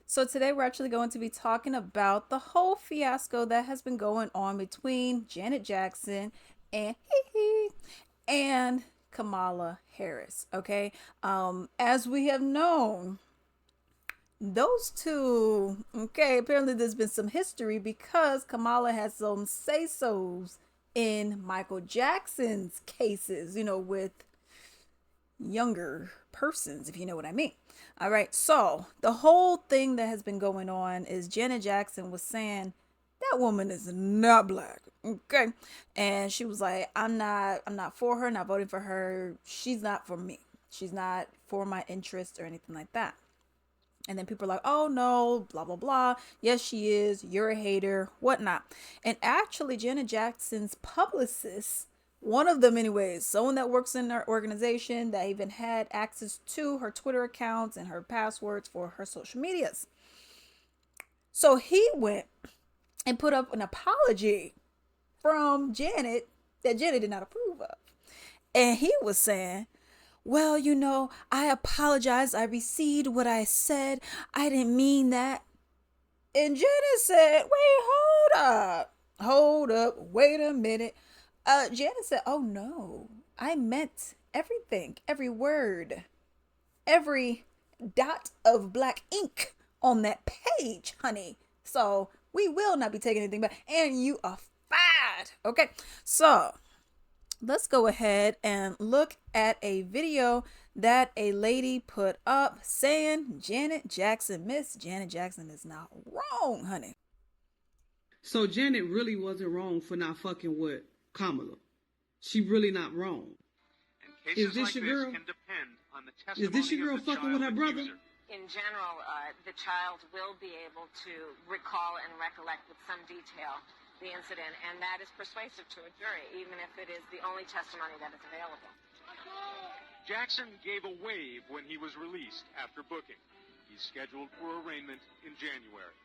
So today we're actually going to be talking about the whole fiasco that has been going on between Janet Jackson and and Kamala Harris. Okay, as we have known, those two. Okay, apparently there's been some history because Kamala has some say so's in Michael Jackson's cases. With younger persons, if you know what I mean. All right, so the whole thing that has been going on is Janet Jackson was saying that woman is not black. Okay. And she was like, I'm not for her, not voting for her. She's not for me. She's not for my interest or anything like that. And then people are like, oh no, blah, blah, blah. Yes, she is. You're a hater, whatnot. And actually, Janet Jackson's publicist, one of them, anyways, someone that works in her organization that even had access to her Twitter accounts and her passwords for her social medias. So he went and put up an apology from Janet that Janet did not approve of. And he was saying, well, I apologize. I received what I said. I didn't mean that. And Janet said, wait, hold up. Hold up. Wait a minute. Janet said, oh no, I meant everything, every word, every dot of black ink on that page, honey. So we will not be taking anything back. And you are fired. Okay. So let's go ahead and look at a video that a lady put up saying Miss Janet Jackson is not wrong, honey. So Janet really wasn't wrong for not fucking with Kamala. She really not wrong. Is this your girl? Is this your girl fucking with her brother? In general, the child will be able to recall and recollect with some detail the incident, and that is persuasive to a jury, even if it is the only testimony that is available. Jackson gave a wave when he was released after booking. He's scheduled for arraignment in January.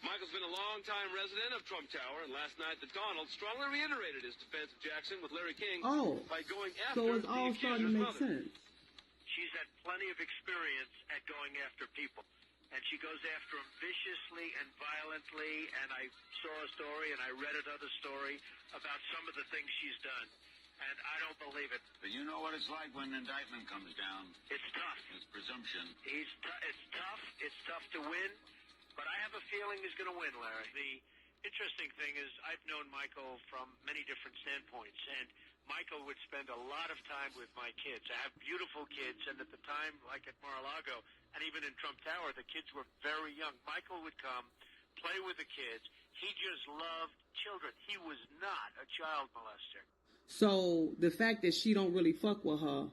Michael's been a long-time resident of Trump Tower, and last night the Donald strongly reiterated his defense of Jackson with Larry King by going after so it's all the starting to make mother. sense. She's had plenty of experience at going after people. And she goes after them viciously and violently. And I saw a story and I read another story about some of the things she's done. And I don't believe it. But you know what it's like when an indictment comes down. It's tough. It's presumption. It's tough. It's tough to win. But I have a feeling he's going to win, Larry. The interesting thing is I've known Michael from many different standpoints. And Michael would spend a lot of time with my kids. I have beautiful kids, and at the time, like at Mar-a-Lago, and even in Trump Tower, the kids were very young. Michael would come, play with the kids. He just loved children. He was not a child molester. So the fact that she don't really fuck with her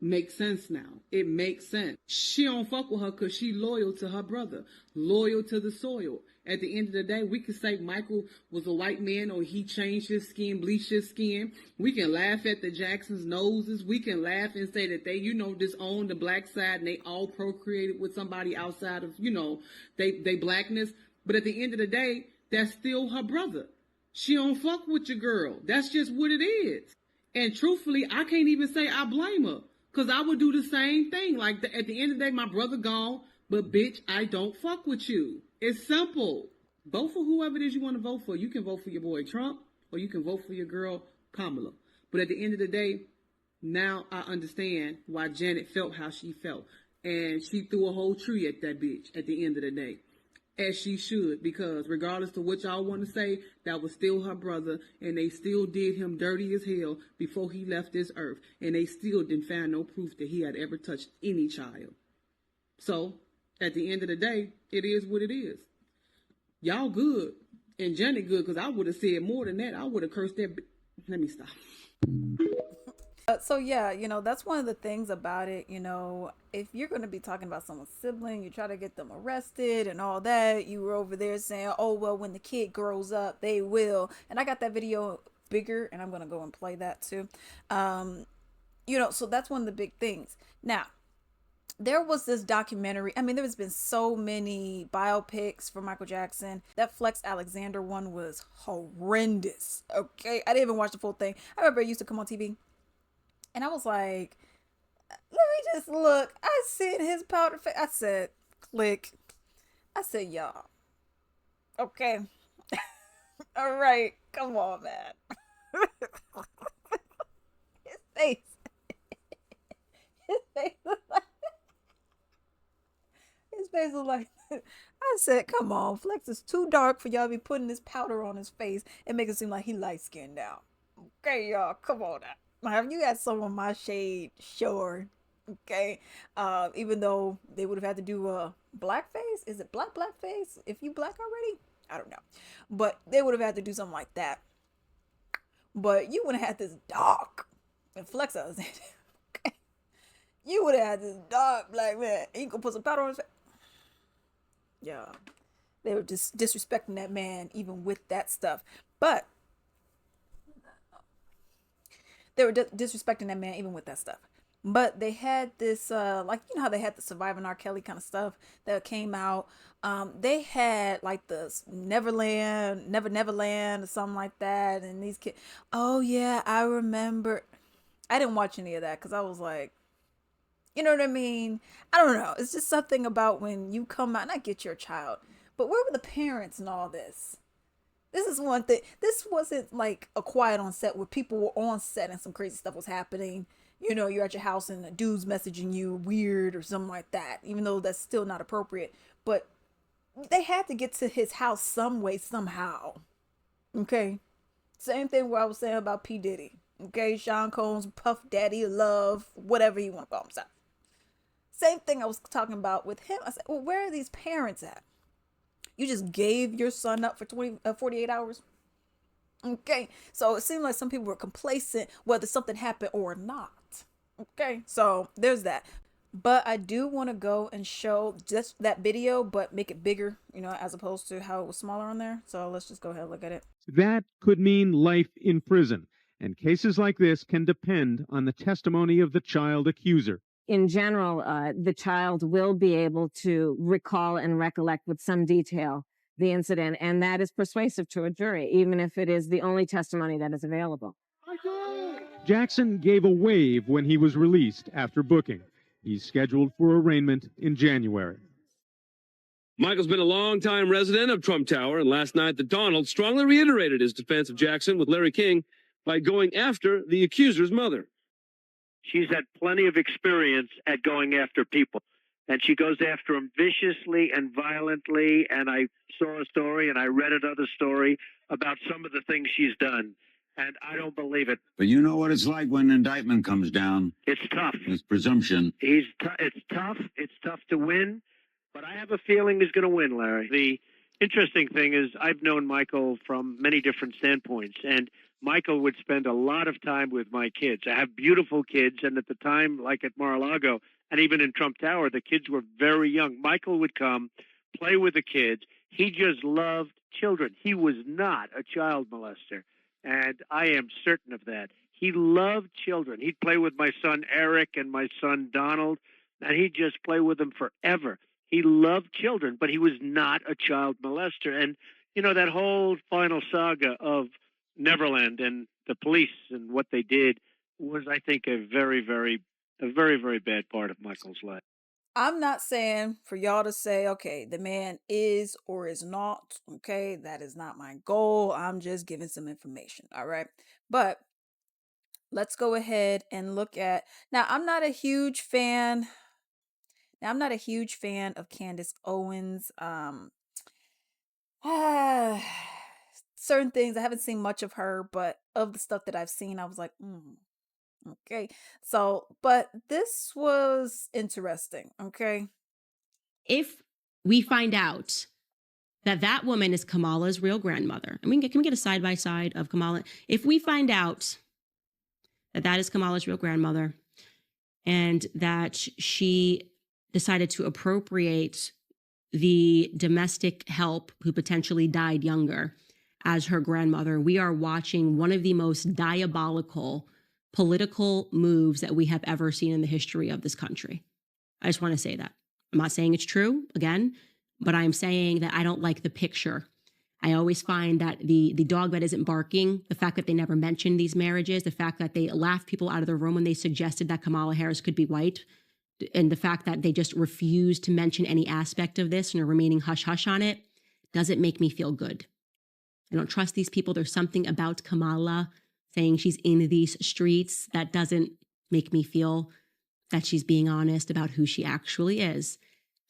makes sense now. It makes sense. She don't fuck with her because she loyal to her brother, loyal to the soil. At the end of the day, we could say Michael was a white man or he changed his skin, bleached his skin. We can laugh at the Jacksons' noses. We can laugh and say that they, disowned the black side and they all procreated with somebody outside of, they blackness. But at the end of the day, that's still her brother. She don't fuck with your girl. That's just what it is. And truthfully, I can't even say I blame her. Because I would do the same thing. Like, at the end of the day, my brother gone. But, bitch, I don't fuck with you. It's simple. Vote for whoever it is you want to vote for. You can vote for your boy Trump. Or you can vote for your girl Kamala. But at the end of the day, now I understand why Janet felt how she felt. And she threw a whole tree at that bitch at the end of the day. As she should, because regardless of what y'all want to say, that was still her brother, and they still did him dirty as hell before he left this earth, and they still didn't find no proof that he had ever touched any child. So, at the end of the day, it is what it is. Y'all good, and Janet good, because I would have said more than that. I would have cursed that. Let me stop. So yeah, that's one of the things about it. If you're going to be talking about someone's sibling, you try to get them arrested and all that. You were over there saying, oh, well, when the kid grows up, they will. And I got that video bigger and I'm going to go and play that too. So that's one of the big things. Now, there was this documentary. I mean, there's been so many biopics for Michael Jackson. That Flex Alexander one was horrendous. Okay. I didn't even watch the full thing. I remember it used to come on TV. And I was like, let me just look. I seen his powder face. I said, Click. I said, y'all. Okay. All right. Come on, man. His face. His face was like. His face was like. I said, come on. Flex is too dark for y'all to be putting this powder on his face and make it seem like he light skinned now. Okay, y'all. Come on now. Have you got some of my shade? Sure. Okay. Even though they would have had to do a blackface. Is it blackface? If you black already? I don't know. But they would have had to do something like that. But you would have had this dark. And Flex was in it. Okay. You would have had this dark black man. And you could put some powder on his face. Yeah. They were just disrespecting that man even with that stuff. But they were disrespecting that man even with that stuff. But they had this, like, you know how they had the Surviving R. Kelly kind of stuff that came out. They had like the Neverland or something like that. And these kids, oh yeah, I remember. I didn't watch any of that because I was like, you know what I mean? I don't know. It's just something about when you come out, and I get your child, but where were the parents and all this? This is one thing. This wasn't like a quiet on set where people were on set and some crazy stuff was happening. You know, you're at your house and a dude's messaging you weird or something like that, even though that's still not appropriate. But they had to get to his house some way, somehow. Okay? Same thing what I was saying about P. Diddy. Okay? Sean Combs, Puff Daddy, Love, whatever you want to call himself. Same thing I was talking about with him. I said, well, where are these parents at? You just gave your son up for 48 hours? Okay, so it seemed like some people were complacent whether something happened or not. Okay, so there's that. But I do want to go and show just that video, but make it bigger, you know, as opposed to how it was smaller on there. So let's just go ahead and look at it. That could mean life in prison, and cases like this can depend on the testimony of the child accuser. In general, the child will be able to recall and recollect with some detail the incident, and that is persuasive to a jury, even if it is the only testimony that is available. Jackson gave a wave when he was released after booking. He's scheduled for arraignment in January. Michael's been a long-time resident of Trump Tower, and last night the Donald strongly reiterated his defense of Jackson with Larry King by going after the accuser's mother. She's had plenty of experience at going after people, and she goes after them viciously and violently. And I saw a story and I read another story about some of the things she's done, and I don't believe it. But you know what it's like when an indictment comes down? It's tough. It's presumption. It's tough. It's tough to win, but I have a feeling he's going to win, Larry. The interesting thing is I've known Michael from many different standpoints, and Michael would spend a lot of time with my kids. I have beautiful kids, and at the time, like at Mar-a-Lago, and even in Trump Tower, the kids were very young. Michael would come, play with the kids. He just loved children. He was not a child molester, and I am certain of that. He loved children. He'd play with my son Eric and my son Donald, and he'd just play with them forever. He loved children, but he was not a child molester. And, you know, that whole final saga of Neverland and the police and what they did was, I think, a very, very bad part of Michael's life. I'm not saying for y'all to say, okay, the man is or is not. Okay, that is not my goal. I'm just giving some information. All right. But let's go ahead and look at, now I'm not a huge fan of Candace Owens. Certain things I haven't seen much of her, but of the stuff that I've seen, I was like, okay. So, but this was interesting. Okay. If we find out that that woman is Kamala's real grandmother, and can we get a side by side of Kamala? If we find out that that is Kamala's real grandmother, and that she decided to appropriate the domestic help who potentially died younger as her grandmother, we are watching one of the most diabolical political moves that we have ever seen in the history of this country. I just want to say that. I'm not saying it's true, again, but I'm saying that I don't like the picture. I always find that the dog that isn't barking, the fact that they never mentioned these marriages, the fact that they laughed people out of the room when they suggested that Kamala Harris could be white, And the fact that they just refuse to mention any aspect of this and are remaining hush-hush on it doesn't make me feel good. I don't trust these people. There's something about Kamala saying she's in these streets that doesn't make me feel that she's being honest about who she actually is.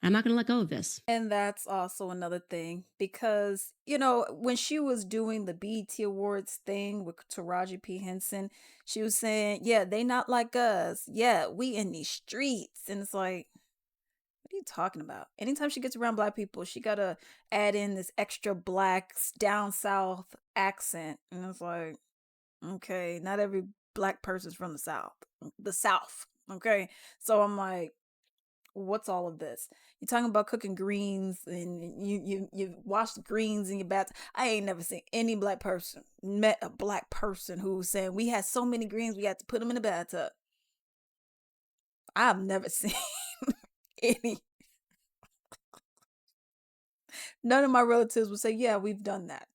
I'm not going to let go of this. And that's also another thing because, when she was doing the BET Awards thing with Taraji P. Henson, she was saying, yeah, they not like us. Yeah, we in these streets. And it's like, what are you talking about? Anytime she gets around black people, she got to add in this extra black down south accent. And it's like, okay, not every black person's from the south. The south. Okay? So I'm like, what's all of this? You're talking about cooking greens and you wash the greens in your bath. I ain't never seen any black person met a black person who was saying we had so many greens we had to put them in the bathtub. I've never seen any. None of my relatives would say, yeah, we've done that.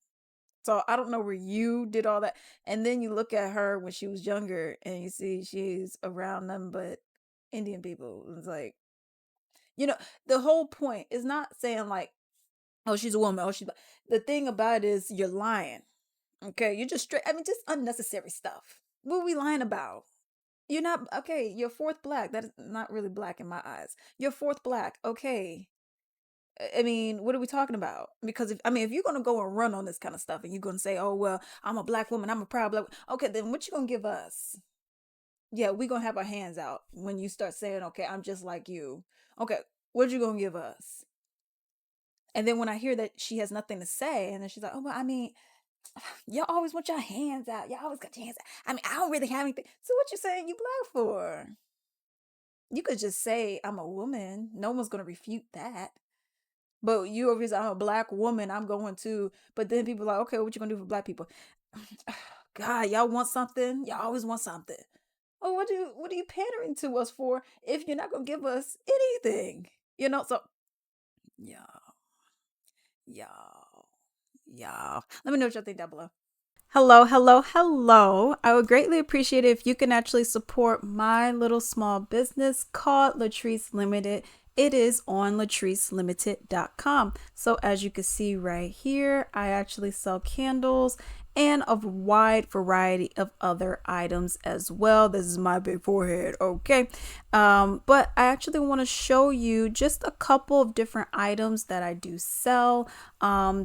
So I don't know where you did all that. And then you look at her when she was younger and you see she's around them but Indian people. It's like, the whole point is not saying like, oh, she's a woman. Oh, the thing about it is you're lying. Okay. You're just straight. I mean, just unnecessary stuff. What are we lying about? You're not, okay. You're fourth black. That is not really black in my eyes. You're fourth black. Okay. I mean, what are we talking about? Because if you're going to go and run on this kind of stuff and you're going to say, oh, well, I'm a black woman. I'm a proud black. Okay. Then what you going to give us? Yeah. We're going to have our hands out when you start saying, okay, I'm just like you. Okay. What you going to give us? And then when I hear that she has nothing to say, and then she's like, oh, well, y'all always want your hands out. Y'all always got your hands out. I don't really have anything. So what you saying you black for? You could just say, I'm a woman. No one's going to refute that. But you over here say, I'm a black woman. I'm going to. But then people are like, okay, what you going to do for black people? God, y'all want something? Y'all always want something. Oh, what are you pandering to us for if you're not going to give us anything? So, yeah. Y'all. Let me know what y'all think down below. Hello, hello, hello. I would greatly appreciate it if you can actually support my little small business called Latrice Limited. It is on latricelimited.com. So as you can see right here, I actually sell candles and a wide variety of other items as well. This is my big forehead, okay? But I actually want to show you just a couple of different items that I do sell.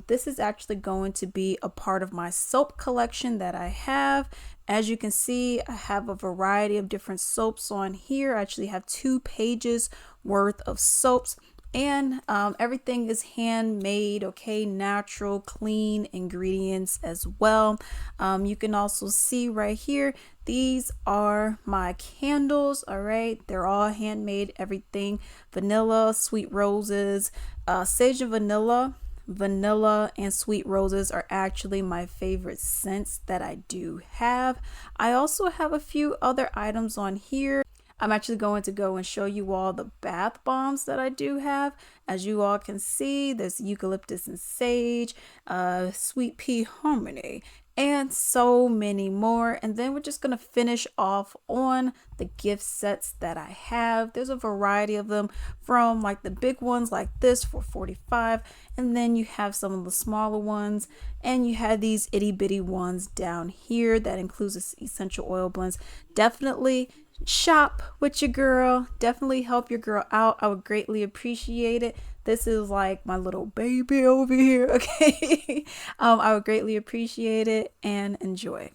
This is actually going to be a part of my soap collection that I have. As you can see, I have a variety of different soaps on here. I actually have 2 pages worth of soaps. And everything is handmade, okay, natural, clean ingredients as well. You can also see right here, these are my candles, all right? They're all handmade, everything. Vanilla, sweet roses, sage and vanilla and sweet roses are actually my favorite scents that I do have. I also have a few other items on here. I'm actually going to go and show you all the bath bombs that I do have. As you all can see, there's eucalyptus and sage, sweet pea harmony, and so many more. And then we're just going to finish off on the gift sets that I have. There's a variety of them, from like the big ones like this for $45, and then you have some of the smaller ones, and you have these itty bitty ones down here that includes essential oil blends. Definitely shop with your girl. Definitely help your girl out. I would greatly appreciate it. This is like my little baby over here, okay? I would greatly appreciate it, and enjoy.